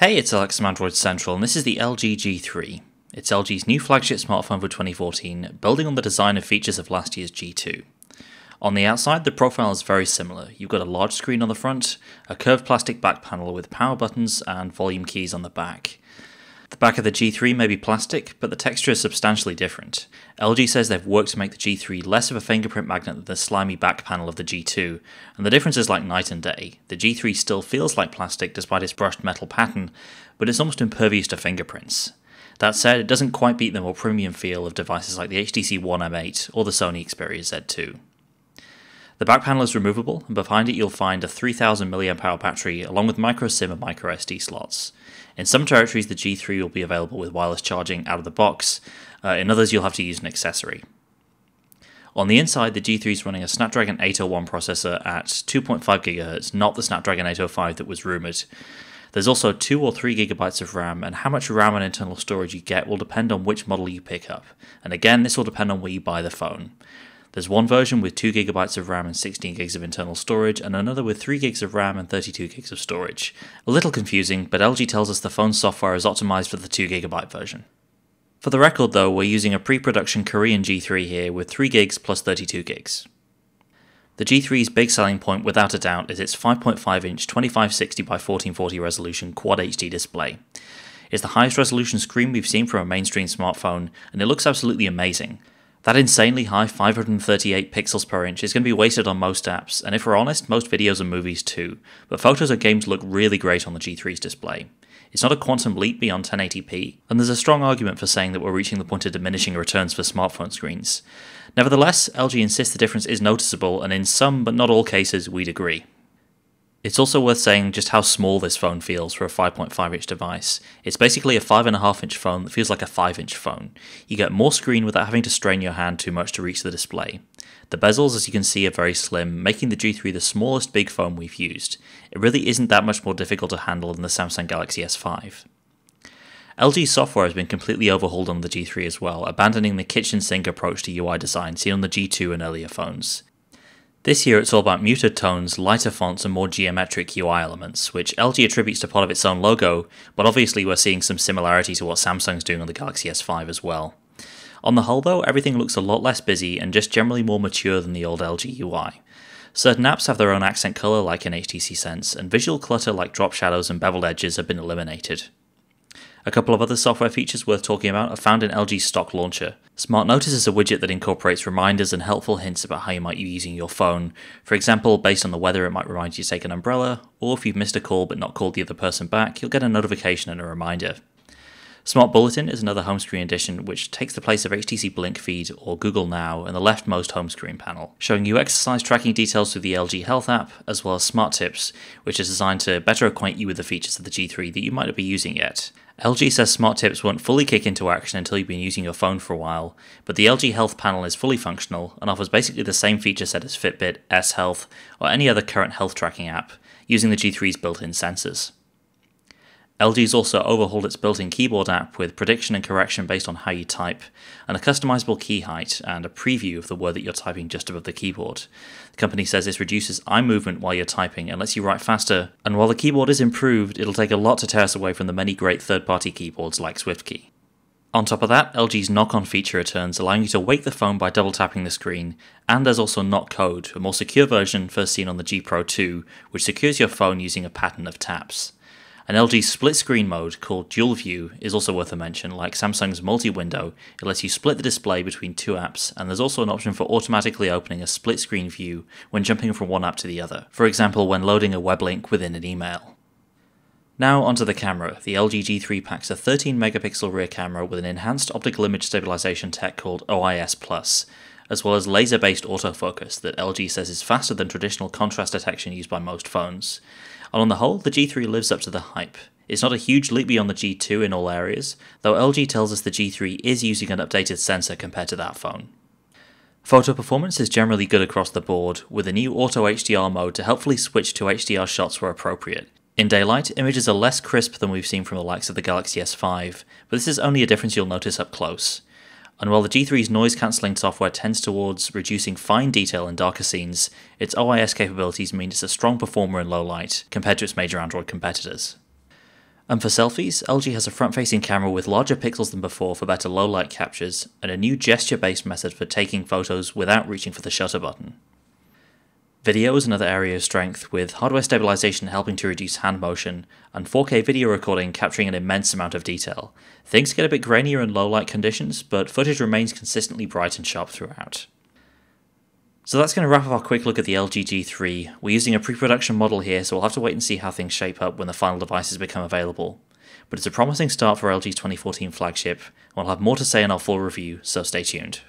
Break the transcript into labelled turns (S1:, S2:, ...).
S1: Hey, it's Alex from Android Central, and this is the LG G3. It's LG's new flagship smartphone for 2014, building on the design and features of last year's G2. On the outside, the profile is very similar. You've got a large screen on the front, a curved plastic back panel with power buttons and volume keys on the back. The back of the G3 may be plastic, but the texture is substantially different. LG says they've worked to make the G3 less of a fingerprint magnet than the slimy back panel of the G2, and the difference is like night and day. The G3 still feels like plastic despite its brushed metal pattern, but it's almost impervious to fingerprints. That said, it doesn't quite beat the more premium feel of devices like the HTC One M8 or the Sony Xperia Z2. The back panel is removable, and behind it you'll find a 3000 mAh battery along with micro SIM and micro SD slots. In some territories the G3 will be available with wireless charging out of the box, in others you'll have to use an accessory. On the inside, the G3 is running a Snapdragon 801 processor at 2.5 GHz, not the Snapdragon 805 that was rumoured. There's also 2 or 3 GB of RAM, and how much RAM and internal storage you get will depend on which model you pick up, and again this will depend on where you buy the phone. There's one version with 2 GB of RAM and 16 GB of internal storage, and another with 3 GB of RAM and 32 GB of storage. A little confusing, but LG tells us the phone's software is optimized for the 2 GB version. For the record though, we're using a pre-production Korean G3 here with 3 GB plus 32 GB. The G3's big selling point without a doubt is its 5.5-inch 2560 by 1440 resolution Quad HD display. It's the highest resolution screen we've seen from a mainstream smartphone, and it looks absolutely amazing. That insanely high 538 pixels per inch is going to be wasted on most apps, and if we're honest, most videos and movies too, but photos or games look really great on the G3's display. It's not a quantum leap beyond 1080p, and there's a strong argument for saying that we're reaching the point of diminishing returns for smartphone screens. Nevertheless, LG insists the difference is noticeable, and in some but not all cases we'd agree. It's also worth saying just how small this phone feels for a 5.5-inch device. It's basically a 5.5-inch phone that feels like a 5-inch phone. You get more screen without having to strain your hand too much to reach the display. The bezels, as you can see, are very slim, making the G3 the smallest big phone we've used. It really isn't that much more difficult to handle than the Samsung Galaxy S5. LG's software has been completely overhauled on the G3 as well, abandoning the kitchen sink approach to UI design seen on the G2 and earlier phones. This year it's all about muted tones, lighter fonts and more geometric UI elements, which LG attributes to part of its own logo, but obviously we're seeing some similarity to what Samsung's doing on the Galaxy S5 as well. On the whole though, everything looks a lot less busy and just generally more mature than the old LG UI. Certain apps have their own accent colour like in HTC Sense, and visual clutter like drop shadows and beveled edges have been eliminated. A couple of other software features worth talking about are found in LG's stock launcher. Smart Notice is a widget that incorporates reminders and helpful hints about how you might be using your phone. For example, based on the weather it might remind you to take an umbrella, or if you've missed a call but not called the other person back, you'll get a notification and a reminder. Smart Bulletin is another home screen addition which takes the place of HTC Blink Feed or Google Now in the leftmost home screen panel, showing you exercise tracking details through the LG Health app, as well as Smart Tips, which is designed to better acquaint you with the features of the G3 that you might not be using yet. LG says Smart Tips won't fully kick into action until you've been using your phone for a while, but the LG Health panel is fully functional and offers basically the same feature set as Fitbit, S Health, or any other current health tracking app, using the G3's built-in sensors. LG's also overhauled its built-in keyboard app with prediction and correction based on how you type, and a customizable key height and a preview of the word that you're typing just above the keyboard. The company says this reduces eye movement while you're typing and lets you write faster, and while the keyboard is improved, it'll take a lot to tear us away from the many great third-party keyboards like SwiftKey. On top of that, LG's knock-on feature returns, allowing you to wake the phone by double-tapping the screen, and there's also Knock Code, a more secure version first seen on the G Pro 2, which secures your phone using a pattern of taps. An LG split screen mode called Dual View is also worth a mention. Like Samsung's multi-window, it lets you split the display between two apps, and there's also an option for automatically opening a split screen view when jumping from one app to the other, for example when loading a web link within an email. Now onto the camera. The LG G3 packs a 13 megapixel rear camera with an enhanced optical image stabilization tech called OIS+, as well as laser-based autofocus that LG says is faster than traditional contrast detection used by most phones. And on the whole, the G3 lives up to the hype. It's not a huge leap beyond the G2 in all areas, though LG tells us the G3 is using an updated sensor compared to that phone. Photo performance is generally good across the board, with a new Auto HDR mode to helpfully switch to HDR shots where appropriate. In daylight, images are less crisp than we've seen from the likes of the Galaxy S5, but this is only a difference you'll notice up close. And while the G3's noise-cancelling software tends towards reducing fine detail in darker scenes, its OIS capabilities mean it's a strong performer in low light, compared to its major Android competitors. And for selfies, LG has a front-facing camera with larger pixels than before for better low-light captures, and a new gesture-based method for taking photos without reaching for the shutter button. Video is another area of strength, with hardware stabilization helping to reduce hand motion, and 4K video recording capturing an immense amount of detail. Things get a bit grainier in low-light conditions, but footage remains consistently bright and sharp throughout. So that's going to wrap up our quick look at the LG G3. We're using a pre-production model here, so we'll have to wait and see how things shape up when the final devices become available. But it's a promising start for LG's 2014 flagship, and we'll have more to say in our full review, so stay tuned.